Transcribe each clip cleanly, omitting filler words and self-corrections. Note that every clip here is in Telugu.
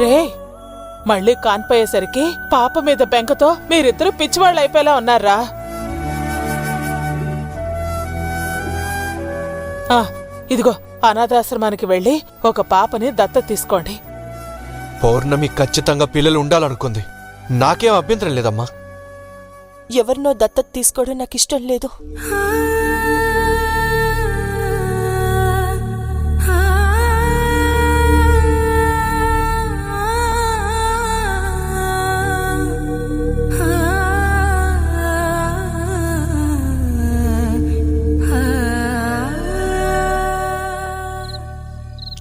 రే, మళ్ళీ కాన్పోయేసరికి పాప మీద బెంకతో మీరిద్దరూ పిచ్చివాళ్ళు అయిపోయేలా ఉన్నారా? ఇదిగో అనాథాశ్రమానికి వెళ్ళి ఒక పాపని దత్తత తీసుకోండి. పౌర్ణమి ఖచ్చితంగా పిల్లలు ఉండాలనుకుంది. నాకేం అభ్యంతరం లేదమ్మా. ఎవరినో దత్తత తీసుకోవడం నాకు ఇష్టం లేదు.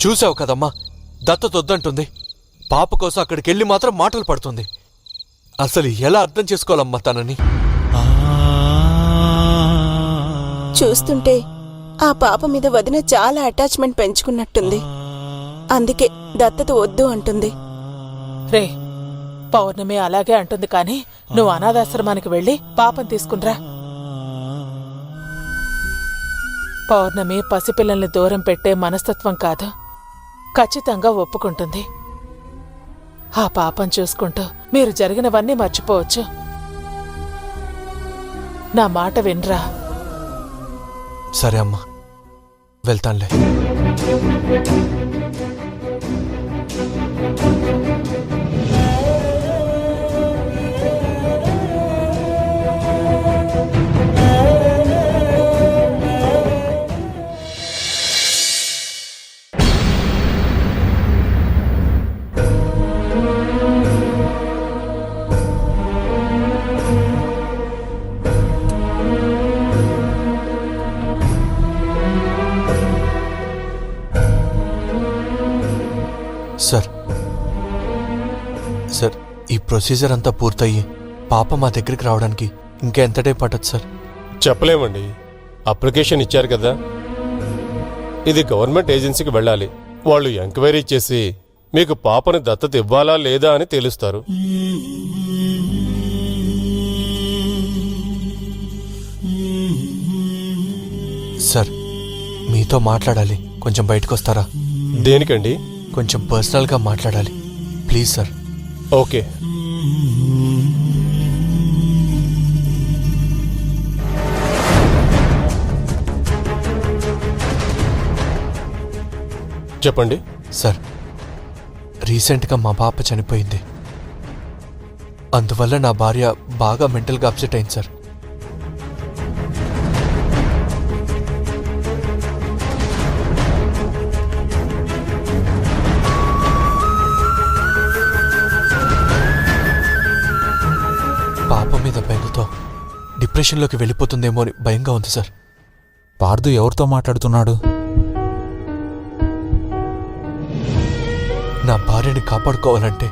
చూసావు కదమ్మా, దత్తతొద్దంటుంది. పాప కోసం అక్కడికెళ్ళి మాత్రం మాటలు పడుతుంది. అసలు ఎలా అర్థం చేసుకోవాలమ్మా తనని? చూస్తుంటే ఆ పాప మీద వదిన చాలా అటాచ్మెంట్ పెంచుకున్నట్టుంది. అందుకే దత్తత వద్దు అంటుంది. రే, పౌర్ణమి అలాగే అంటుంది, కానీ నువ్వు అనాథాశ్రమానికి వెళ్ళి పాపం తీసుకునిరా. పౌర్ణమి పసిపిల్లల్ని దూరం పెట్టే మనస్తత్వం కాదు, ఖచ్చితంగా ఒప్పుకుంటుంది. ఆ పాపం చూసుకుంటూ మీరు జరిగినవన్నీ మర్చిపోవచ్చు. నా మాట వినరా? సరే అమ్మా, వెళ్తానులే. సార్, ఈ ప్రొసీజర్ అంతా పూర్తయ్యి పాప మా దగ్గరికి రావడానికి ఇంకా ఎంత టైం పట్టదు సార్? చెప్పలేమండి. అప్లికేషన్ ఇచ్చారు కదా, ఇది గవర్నమెంట్ ఏజెన్సీకి వెళ్ళాలి. వాళ్ళు ఎంక్వైరీ చేసి మీకు పాపని దత్తత ఇవ్వాలా లేదా అని తేలుస్తారు. సార్, మీతో మాట్లాడాలి. కొంచెం బయటకు వస్తారా? దేనికండి? కొంచెం పర్సనల్గా మాట్లాడాలి, ప్లీజ్ సార్. ఓకే. చెప్పండి. సార్, రీసెంట్గా మా పాప చనిపోయింది. అందువల్ల నా భార్య బాగా మెంటల్గా అప్సెట్ అయింది సార్. పాప మీద బెంగతో డిప్రెషన్లోకి వెళ్ళిపోతుందేమో అని భయంగా ఉంది సార్. పార్దు ఎవరితో మాట్లాడుతున్నాడు? నా భార్యని కాపాడుకోవాలంటే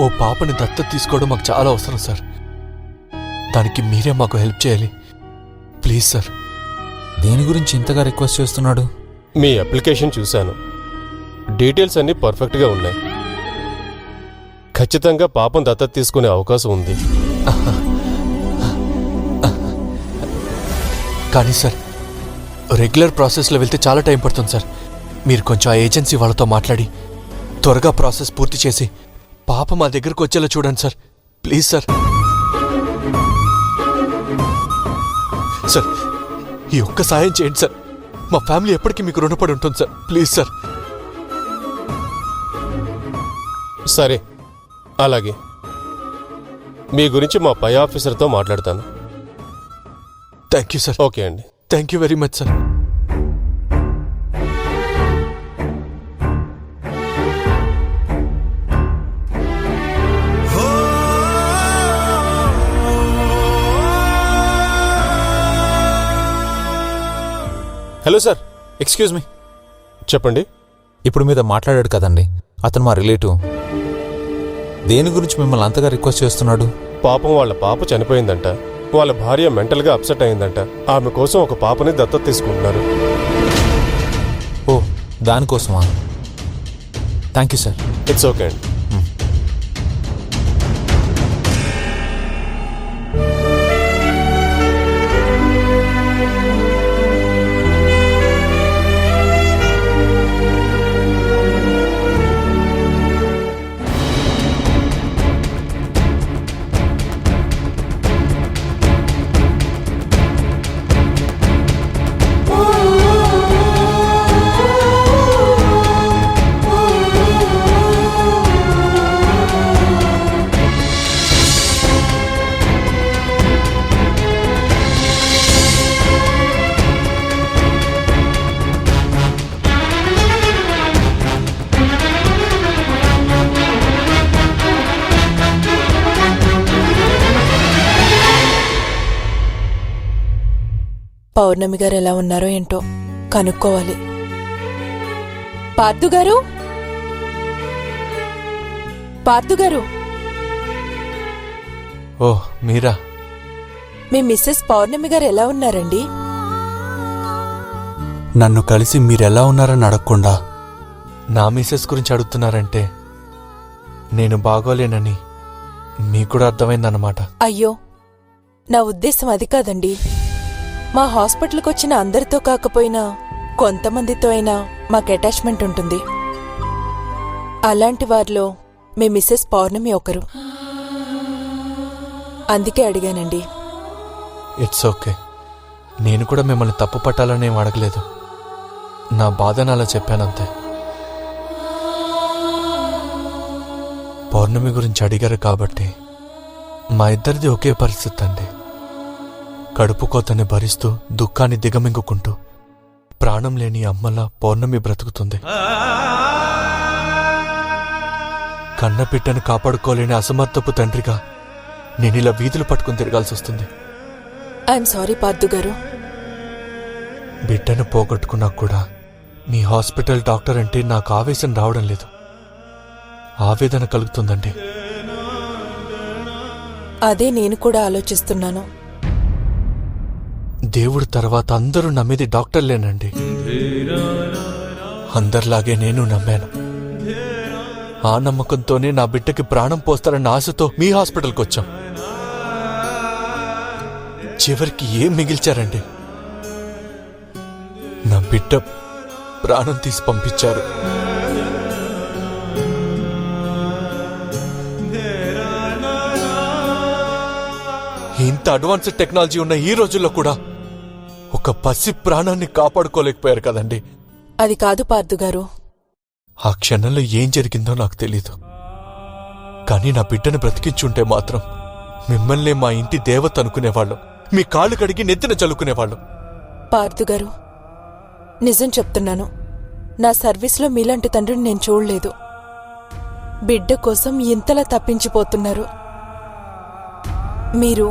ఓ పాపని దత్తత తీసుకోవడం మాకు చాలా అవసరం సార్. దానికి మీరే మాకు హెల్ప్ చేయాలి, ప్లీజ్ సార్. దేని గురించి ఇంతగా రిక్వెస్ట్ చేస్తున్నాడు? మీ అప్లికేషన్ చూశాను, డీటెయిల్స్ అన్నీ పర్ఫెక్ట్గా ఉన్నాయి. ఖచ్చితంగా పాపం దత్తత తీసుకునే అవకాశం ఉంది. కానీ సార్, రెగ్యులర్ ప్రాసెస్లో వెళ్తే చాలా టైం పడుతుంది సార్. మీరు కొంచెం ఆ ఏజెన్సీ వాళ్ళతో మాట్లాడి త్వరగా ప్రాసెస్ పూర్తి చేసి పాప మా దగ్గరకు వచ్చేలా చూడండి సార్, ప్లీజ్ సార్. సార్, ఈ ఒక్క సాయం చేయండి సార్. మా ఫ్యామిలీ ఎప్పటికీ మీకు రుణపడి ఉంటుంది సార్, ప్లీజ్ సార్. సరే, అలాగే. మీ గురించి మా పై ఆఫీసర్తో మాట్లాడతాను. Thank you sir. ఓకే అండి. Thank you very much sir. Hello sir, excuse me. చెప్పండి. ఇప్పుడు మీద మాట్లాడాడు కదండి, అతను మా రిలేటివ్. దేని గురించి మిమ్మల్ని అంతగా రిక్వెస్ట్ చేస్తున్నాడు? పాపం వాళ్ళ పాప చనిపోయిందంట, వాళ్ళ భార్య మెంటల్గా అప్సెట్ అయిందంట. ఆమె కోసం ఒక పాపని దత్తత తీసుకుంటున్నారు. ఓ, దానికోసమా? Thank you sir. It's okay అండి. పౌర్ణమి గారు ఎలా ఉన్నారో ఏంటో కనుక్కోవాలి. పార్థు గారు, పార్థు గారు, ఓ మీరా? మీ మిస్సెస్ పౌర్ణమి గారు ఎలా ఉన్నారండి? నన్ను కలిసి మీరెలా ఉన్నారని అడగకుండా నా మిసెస్ గురించి అడుగుతున్నారంటే నేను బాగోలేనని మీకు కూడా అర్థమైందన్నమాట. అయ్యో, నా ఉద్దేశం అది కాదండి. మా హాస్పిటల్కి వచ్చిన అందరితో కాకపోయినా కొంతమందితో అయినా మాకు అటాచ్మెంట్ ఉంటుంది. అలాంటి వారిలో మీ మిస్సెస్ పౌర్ణమి ఒకరు. అందుకే అడిగానండి. It's okay. నేను కూడా మిమ్మల్ని తప్పు పట్టాలని ఏం అడగలేదు. నా బాధను అలా చెప్పానంతే. పౌర్ణమి గురించి అడిగారు కాబట్టి మా ఇద్దరిది ఒకే పరిస్థితి అండి. కడుపు కోతని భరిస్తూ దుఃఖాన్ని దిగమింగుకుంటూ ప్రాణం లేని అమ్మలా పౌర్ణమి బ్రతుకుతుంది. కన్నపిట్టను కాపాడుకోలేని అసమర్థపు తండ్రిగా నేనిలా వీధులు పట్టుకుని తిరగాల్సి వస్తుంది. ఐఎమ్ సారీ పార్థు గారు. బిడ్డను పోగొట్టుకున్నా కూడా మీ హాస్పిటల్ డాక్టర్ అంటే నాకు ఆవేశం రావడం లేదు, ఆవేదన కలుగుతుందండి. అదే నేను కూడా ఆలోచిస్తున్నాను. దేవుడి తర్వాత అందరూ నమ్మేది డాక్టర్లేనండి. అందరిలాగే నేను నమ్మాను. ఆ నమ్మకంతోనే నా బిడ్డకి ప్రాణం పోస్తారన్న ఆశతో మీ హాస్పిటల్కి వచ్చాం. చివరికి ఏం మిగిల్చారండి? నా బిడ్డ ప్రాణం తీసి పంపించారు. ఇంత అడ్వాన్స్డ్ టెక్నాలజీ ఉన్న ఈ రోజుల్లో కూడా ఒక పసి ప్రాణాన్ని కాపాడుకోలేకపోయారు కదండి. అది కాదు పార్థు గారు. ఆ క్షణంలో ఏం జరిగిందో నాకు తెలీదు. కానీ నా బిడ్డను బ్రతికించుంటే మాత్రం మిమ్మల్ని మా ఇంటి దేవత అనుకునేవాళ్ళం, మీ కాళ్ళు కడిగి నెత్తిన చల్లుకునేవాళ్ళం. పార్థు గారు, నిజం చెప్తున్నాను. నా సర్వీస్లో మీలాంటి తండ్రిని నేను చూడలేదు. బిడ్డ కోసం ఇంతలా తప్పించిపోతున్నారు. మీరు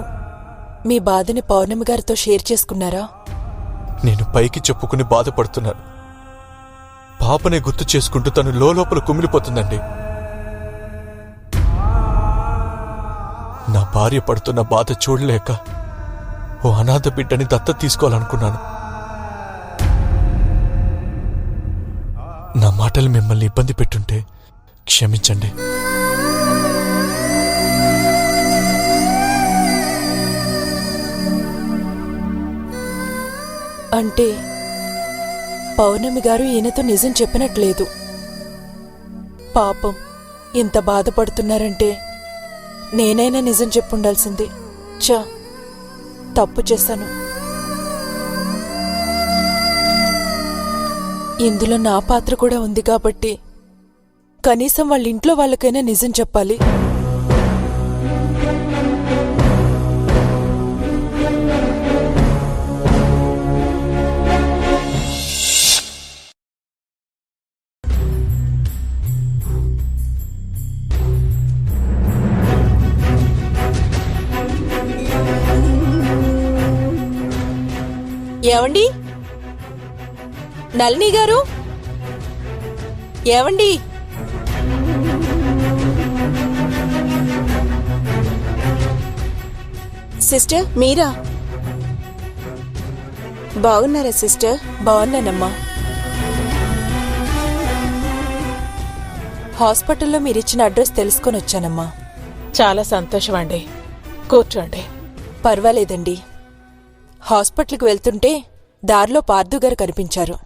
మీ బాధని పౌర్ణమి గారితో షేర్ చేసుకున్నారా? నేను పైకి చెప్పుకుని బాధపడుతున్నాను. పాపనే గుర్తు చేసుకుంటూ తను లోపల కుమిలిపోతుందండి. నా భార్య పడుతున్న బాధ చూడలేక ఓ అనాథ బిడ్డని దత్తత తీసుకోవాలనుకున్నాను. నా మాటలు మిమ్మల్ని ఇబ్బంది పెట్టుంటే క్షమించండి. అంటే పౌర్ణమి గారు ఈయనతో నిజం చెప్పినట్లేదు. పాపం, ఇంత బాధపడుతున్నారంటే నేనైనా నిజం చెప్పుండాల్సింది. తప్పు చేశాను. ఇందులో నా పాత్ర కూడా ఉంది కాబట్టి కనీసం వాళ్ళ ఇంట్లో వాళ్ళకైనా నిజం చెప్పాలి. ఏవండి, నళిని గారు, ఏవండి? సిస్టర్ మీరా? బాగున్నారా సిస్టర్? బాగున్నానమ్మా. హాస్పిటల్లో మీరిచ్చిన అడ్రస్ తెలుసుకొని వచ్చానమ్మా. చాలా సంతోషం అండి. కూర్చోండి. పర్వాలేదండి. హాస్పిటల్కి వెళ్తుంటే దారిలో పార్థు గారు కనిపించారు.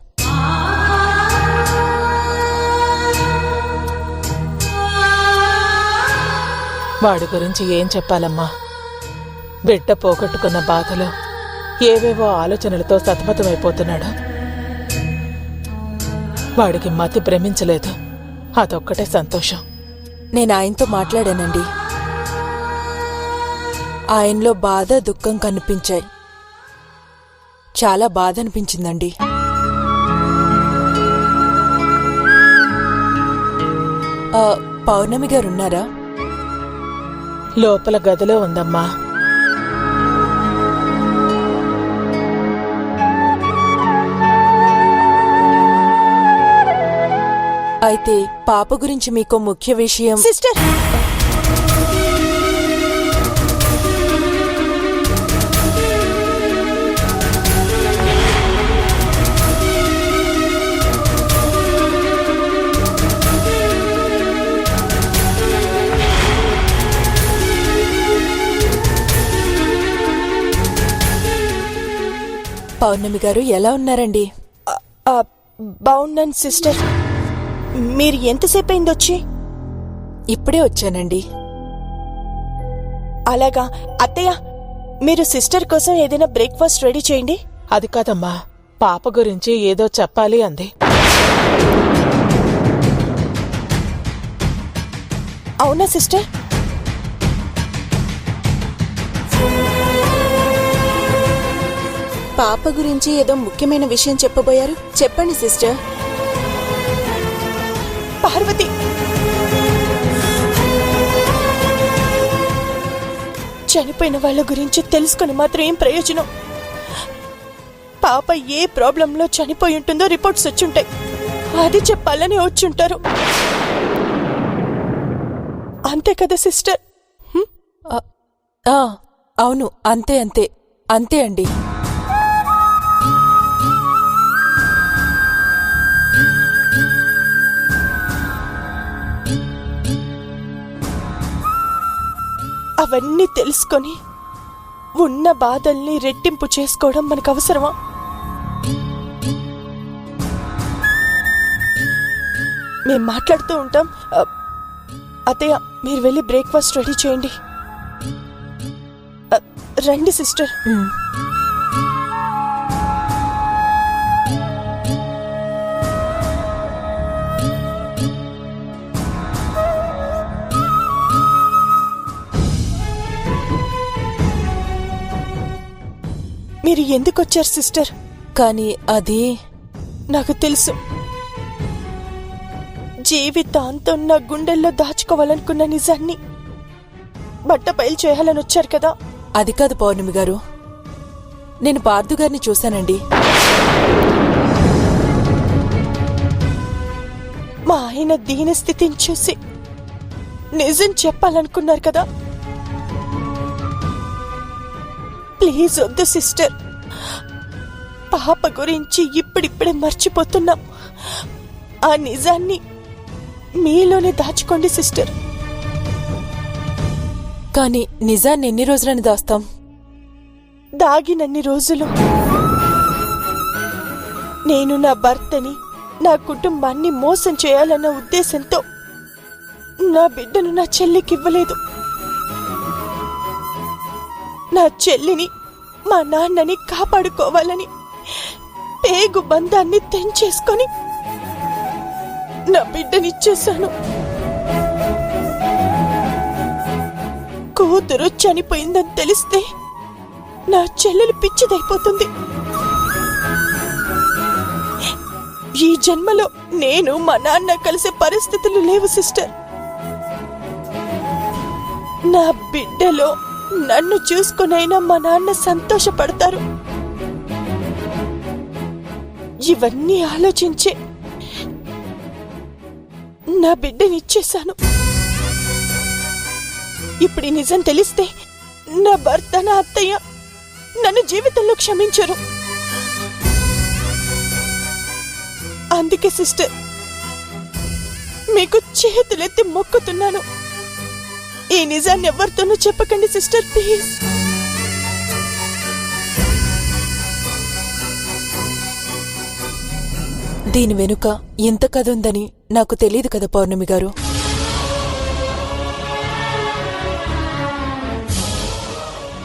వాడి గురించి ఏం చెప్పాలమ్మా? బిడ్డ పోగొట్టుకున్న బాధలో ఏవేవో ఆలోచనలతో సతమతమైపోతున్నాడు. వాడికి మతి భ్రమించలేదు, అదొక్కటే సంతోషం. నేను ఆయనతో మాట్లాడానండి. ఆయనలో బాధ, దుఃఖం కనిపించాయి. చాలా బాధ అనిపించిందండి. పౌర్ణమి గారున్నారా? లోపల గదిలో ఉందమ్మా. అయితే పాప గురించి మీకు ముఖ్య విషయం. సిస్టర్, పౌర్ణమి గారు ఎలా ఉన్నారండి? బాగున్నాను సిస్టర్. మీరు ఎంతసేపు అయింది వచ్చి? ఇప్పుడే వచ్చానండి. అలాగా. అత్తయ్య, మీరు సిస్టర్ కోసం ఏదైనా బ్రేక్ఫాస్ట్ రెడీ చేయండి. అది కాదమ్మా, పాప గురించి ఏదో చెప్పాలి అంది. అవునా సిస్టర్? పాప గురించి ఏదో ముఖ్యమైన విషయం చెప్పబోయారు. చెప్పండి సిస్టర్. పార్వతి, చనిపోయిన వాళ్ళ గురించి తెలుసుకుని మాత్రం ఏం ప్రయోజనం? పాప ఏ ప్రాబ్లంలో చనిపోయి ఉంటుందో రిపోర్ట్స్ వచ్చుంటాయి. అది చెప్పాలని వచ్చుంటారు. అంతే కదా సిస్టర్? అవును, అంతే అంతే అంతే అండి. అవన్నీ తెలుసుకొని ఉన్న బాధల్ని రెట్టింపు చేసుకోవడం మనకు అవసరమా? మేం మాట్లాడుతూ ఉంటాం. అత్తయ్య, మీరు వెళ్ళి బ్రేక్ఫాస్ట్ రెడీ చేయండి. రండి సిస్టర్. మీరు ఎందుకు వచ్చారు సిస్టర్? కానీ అది నాకు తెలుసు. జీవితాంతం నా గుండెల్లో దాచుకోవాలనుకున్న నిజాన్ని బట్టబయలు చేయాలని వచ్చారు కదా? అది కాదు పౌర్ణమి గారు, నేను పార్థు గారిని చూశానండి. మా ఆయన దీనస్థితిని చూసి నిజం చెప్పాలనుకున్నారు కదా? ప్లీజ్ వద్దు సిస్టర్. పాప గురించి ఇప్పుడిప్పుడే మర్చిపోతున్నాం. ఆ నిజాన్ని మీలోనే దాచుకోండి సిస్టర్. కానీ నిజాన్ని ఎన్ని రోజులని దాస్తాం? దాగినన్ని రోజులు. నేను నా భర్తని, నా కుటుంబాన్ని మోసం చేయాలన్న ఉద్దేశంతో నా బిడ్డను నా చెల్లికివ్వలేదు. నా చెల్లిని, మా నాన్నని కాపాడుకోవాలని పేగు బంధాన్ని తెంచేసుకొని నా బిడ్డనిచ్చేశాను. కూతురు చనిపోయిందని తెలిస్తే నా చెల్లెలు పిచ్చిదైపోతుంది. ఈ జన్మలో నేను మా నాన్న కలిసే పరిస్థితులు లేవు సిస్టర్. నా బిడ్డలో నన్ను చూసుకునైనా మా నాన్న సంతోషపడతారు. ఇవన్నీ ఆలోచించే నా బిడ్డనిచ్చేశాను. ఇప్పుడు ఈ నిజం తెలిస్తే నా భర్త, నా అత్తయ్య నన్ను జీవితంలో క్షమించరు. అందుకే సిస్టర్, మీకు చేతులెత్తి మొక్కుతున్నాను, ఈ నిజాన్ని ఎవరితోనూ చెప్పకండి సిస్టర్, ప్లీజ్. దీని వెనుక ఇంత కథ ఉందని నాకు తెలియదు కదా పౌర్ణమి గారు.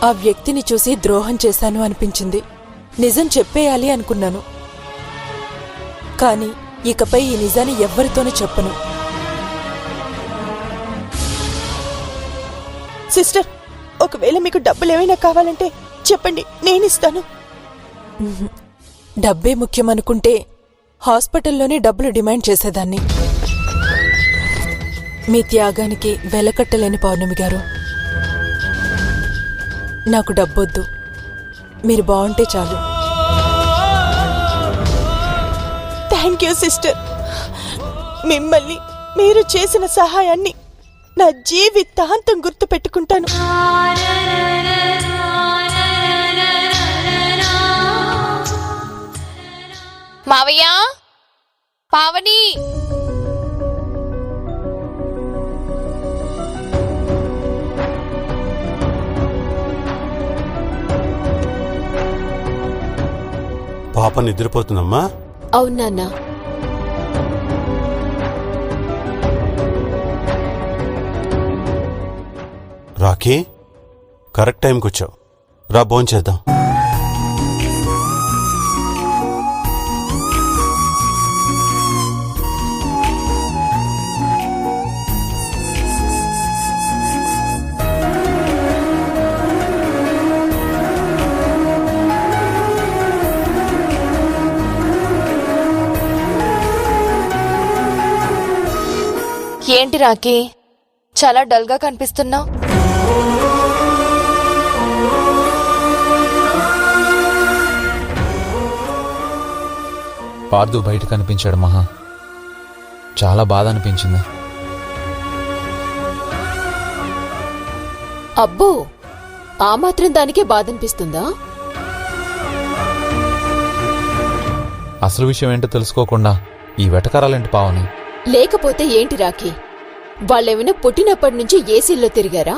ఆ వ్యక్తిని చూసి ద్రోహం చేశాను అనిపించింది. నిజం చెప్పేయాలి అనుకున్నాను. కానీ ఇకపై ఈ నిజాన్ని ఎవ్వరితోనూ చెప్పను. సిస్టర్, ఒకవేళ మీకు డబ్బులు ఏమైనా కావాలంటే చెప్పండి, నేనిస్తాను. డబ్బే ముఖ్యమనుకుంటే హాస్పిటల్లోనే డబ్బులు డిమాండ్ చేసేదాన్ని. మీ త్యాగానికి వెలకట్టలేని పౌర్ణమి గారు. నాకు డబ్బొద్దు, మీరు బాగుంటే చాలు. Thank you sister. మిమ్మల్ని మీరు చేసిన సహాయాన్ని నా జీవితాంతం గుర్తు పెట్టుకుంటాను. మావయ్య, పావని, పాప నిద్రపోతుందమ్మా. అవునా? రాఖీ, కరెక్ట్ టైంకి వచ్చావు. రా భోంచేద్దాం. ఏంటి రాకీ, చాలా డల్గా కనిపిస్తున్నావు? పార్దు బయట కనిపించాడు మహా. చాలా బాధ అనిపించింది. అబ్బో, ఆ మాత్రం దానికే బాధనిపిస్తుందా? అసలు విషయం ఏంటో తెలుసుకోకుండా ఈ వెటకారాలేంటి పావని? లేకపోతే ఏంటి రాఖీ, వాళ్ళేమైనా పుట్టినప్పటి నుంచి ఏసీల్లో తిరిగారా?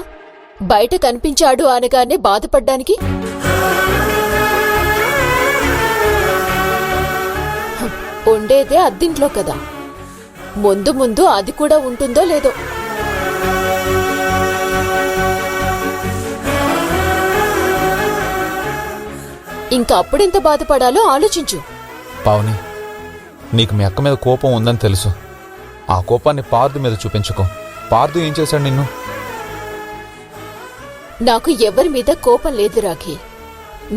బయట కనిపించాడు అనగానే బాధపడ్డానికి? ఉండేదే అద్దింట్లో కదా, ముందు ముందు అది కూడా ఉంటుందో లేదో. ఇంకా అప్పుడెంత బాధపడాలో ఆలోచించు. పావని, నీకు మీ అక్క మీద కోపం ఉందని తెలుసు. ఆ కోపాన్ని పార్దు మీద చూపించుకో. పార్దు ఏం చేశాడు నిన్ను? నాకు ఎవరి మీద కోపం లేదు రాఖీ.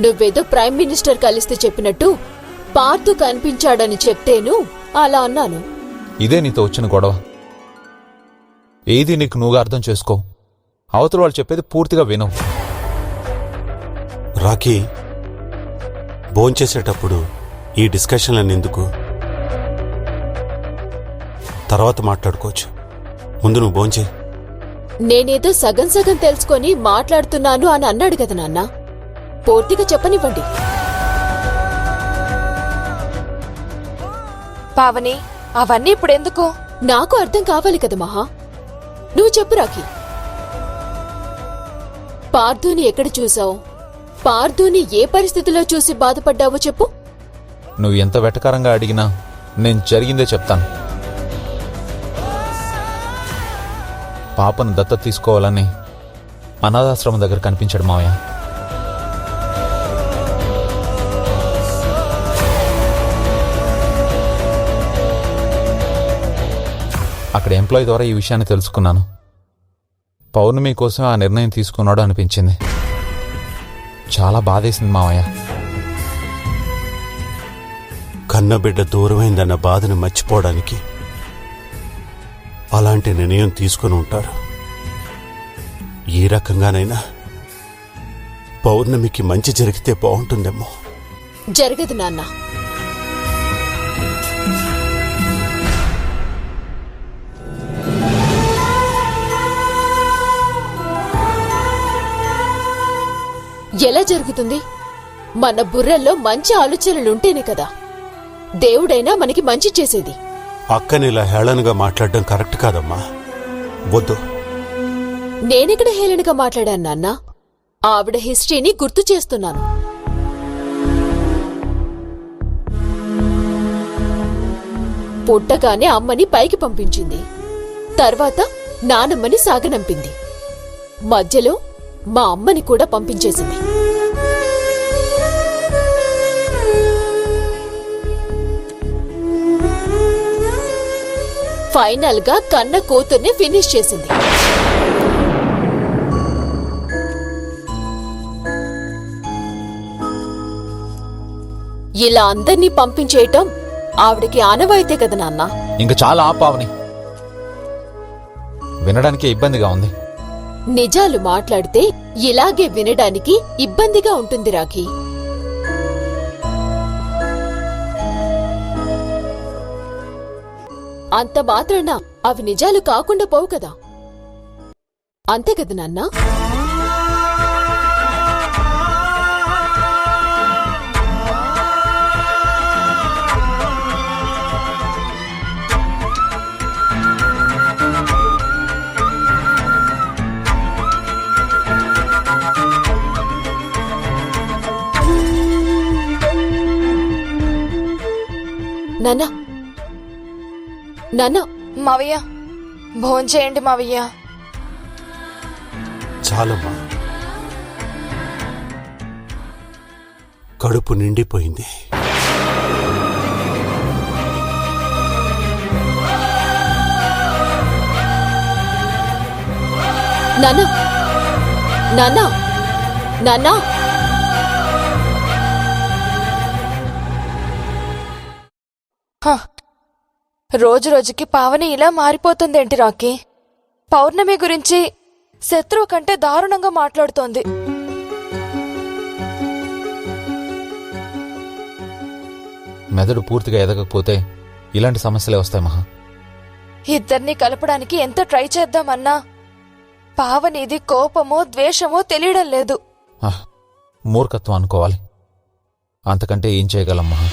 నువ్వేదో ప్రైమ్ మినిస్టర్ కలిస్తే చెప్పినట్టు పార్దు కనిపించాడని చెప్తేను అలా అన్నాను. ఇదే నీతో వచ్చిన గొడవ. ఏది నీకు నువ్వుగా అర్థం చేసుకో. అవతల వాళ్ళు చెప్పేది పూర్తిగా వినవు. రాఖీ, భోంచేసేటప్పుడు ఈ డిస్కషన్లన్నీ ఎందుకు? తర్వాత మాట్లాడుకోవచ్చు. ముందు నువ్వు భోంచే. నేనేదో సగం సగం తెలుసుకొని మాట్లాడుతున్నాను అని అన్నాడు కదా నాన్న, పూర్తిగా చెప్పనివ్వండి. పావని, అవన్నీ ఇప్పుడెందుకు? నాకు అర్థం కావాలి కదా మహా. నువ్వు చెప్పు రాఖీ, పార్థుని ఎక్కడ చూసావు? పార్థుని ఏ పరిస్థితిలో చూసి బాధపడ్డావో చెప్పు. నువ్వు ఎంత వెటకారంగా అడిగినా నేను జరిగిందే చెప్తాను. పాపను దత్తత తీసుకోవాలని అనాథాశ్రమం దగ్గర కనిపించాడు మావయ్య. అక్కడ ఎంప్లాయీ ద్వారా ఈ విషయాన్ని తెలుసుకున్నాను. పౌర్ణమి కోసం ఆ నిర్ణయం తీసుకున్నాడు అనిపించింది. చాలా బాధేసింది మావయ్య. కన్నబిడ్డ దూరమైందన్న బాధను మర్చిపోవడానికి అలాంటి నిర్ణయం తీసుకుని ఉంటారు. ఏ రకంగానైనా పౌర్ణమికి మంచి జరిగితే బాగుంటుందేమో. జరగదు నాన్న. ఎలా జరుగుతుంది? మన బుర్రల్లో మంచి ఆలోచనలుంటేనే కదా దేవుడైనా మనకి మంచి చేసేది. అక్కని ఇలా హేళనగా మాట్లాడడం కరెక్ట్ కాదమ్మా. వద్దు. నేనెక్కడ హేళనగా మాట్లాడాను నాన్న? ఆవిడ హిస్టరీని గుర్తు చేస్తున్నాను. పుట్టగానే అమ్మని పైకి పంపించింది, తర్వాత నానమ్మని సాగనంపింది, మధ్యలో మా అమ్మని కూడా పంపించేసింది. ఫైనల్ గా కన్న కూతుర్ని ఫినిష్ చేసింది. ఇలా అందర్నీ పంపించేయటం ఆవిడకి ఆనవాయితే కదా నాన్న. ఇంకా చాలా ఆపావని. వినడానికే ఇబ్బందిగా ఉంది. నిజాలు మాట్లాడితే ఇలాగే వినడానికి ఇబ్బందిగా ఉంటుంది రాఖీ. అంత మాత్రాన అవి నిజాలు కాకుండా పోవు కదా. అంతే కదా నాన్నా? నాన్నా, నాన్నా, మావయ్య భోంచేయండి మావయ్య. చాలమ్మా, కడుపు నిండిపోయింది. నాన్నా, నాన్నా, నాన్నా. హ, రోజు రోజుకి పావని ఇలా మారిపోతుందేంటి రాకీ? పౌర్ణమి గురించి శత్రువు కంటే దారుణంగా మాట్లాడుతోంది. మెదడు పూర్తిగా ఎదగకపోతే ఇలాంటి సమస్యలే వస్తాయి మహా. ఇద్దరిని కలపడానికి ఎంత ట్రై చేద్దామన్నా పావనిది కోపమో ద్వేషమో తెలియడం లేదు. మూర్ఖత్వం అనుకోవాలి. అంతకంటే ఏం చేయగలం మహా?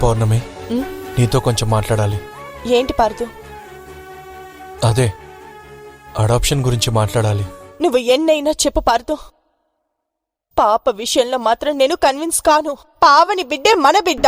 పౌర్ణమి, నీతో కొంచెం మాట్లాడాలి. ఏంటి పార్దు? అదే అడాప్షన్ గురించి మాట్లాడాలి. నువ్వు ఎన్నైనా చెప్పు పార్దు. పాప విషయంలో మాత్రం నేను కన్విన్స్ కాను. పావని బిడ్డే మన బిడ్డ.